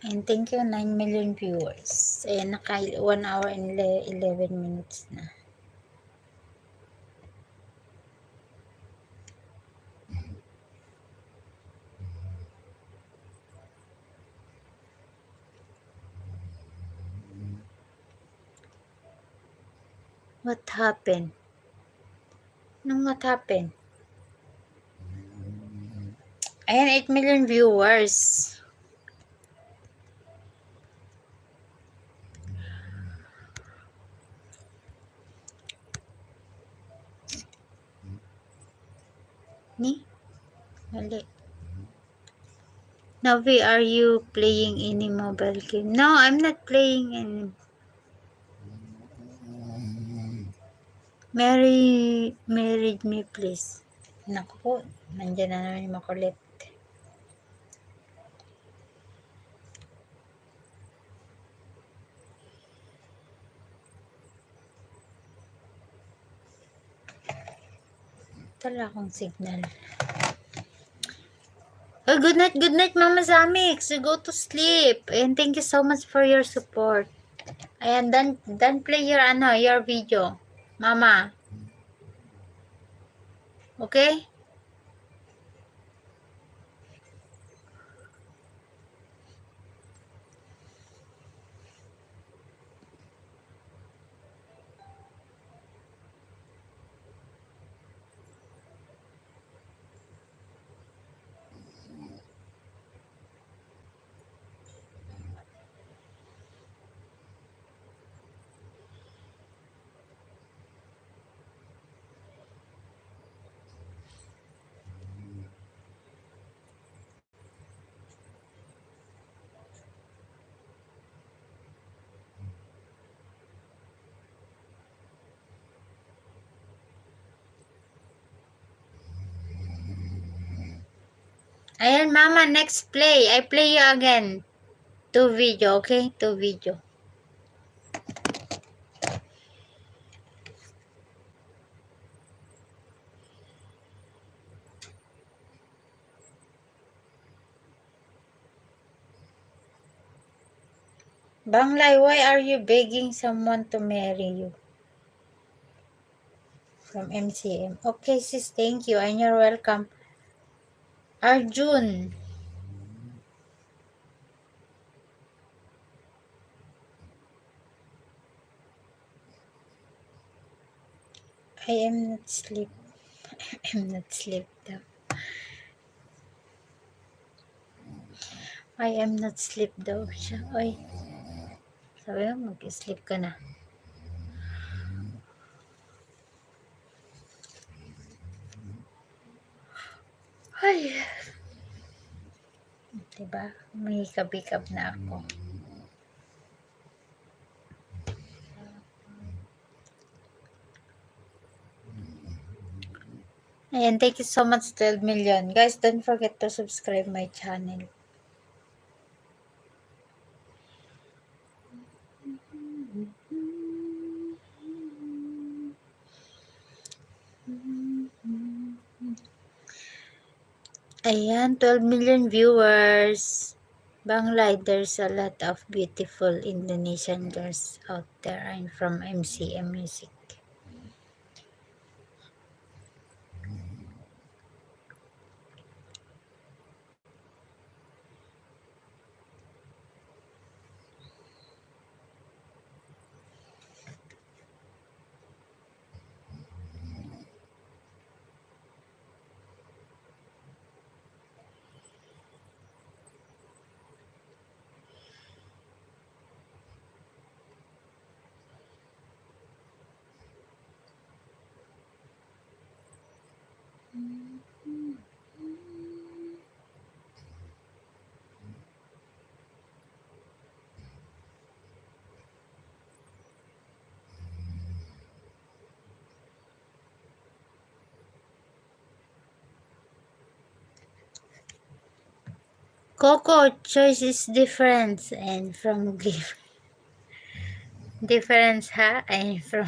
And thank you, 9 million viewers. Ayan, naka 1 hour and 11 minutes na. What happened? What happened? Ayan, 8 million viewers. Ni? Mali. Novi, are you playing any mobile game? No, I'm not playing any. Married me, please. Naku po, nandiyan na naman yung makulit. Tala akong signal. Oh, good night, Mama Zamix. You go to sleep. And thank you so much for your support. Ayan, dan play your video. Mama. Okay? Ayan, Mama, next play. I play you again. 2 video, okay? 2 video. Banglay, why are you begging someone to marry you? From MCM. Okay, sis, thank you. And you're welcome. Arjun. I am not sleep. I am not sleep daw. I am not sleep daw siya. Oy. Sabi mo, mag-sleep ka na. Ay. Diba? May kabikab na ako. Ayan, thank you so much, 12 million. Guys, don't forget to subscribe my channel. Ayan, 12 million viewers. Banglay, there's a lot of beautiful Indonesian girls out there. I'm from MCM Music. Coco, choice is different and from difference, ha? And from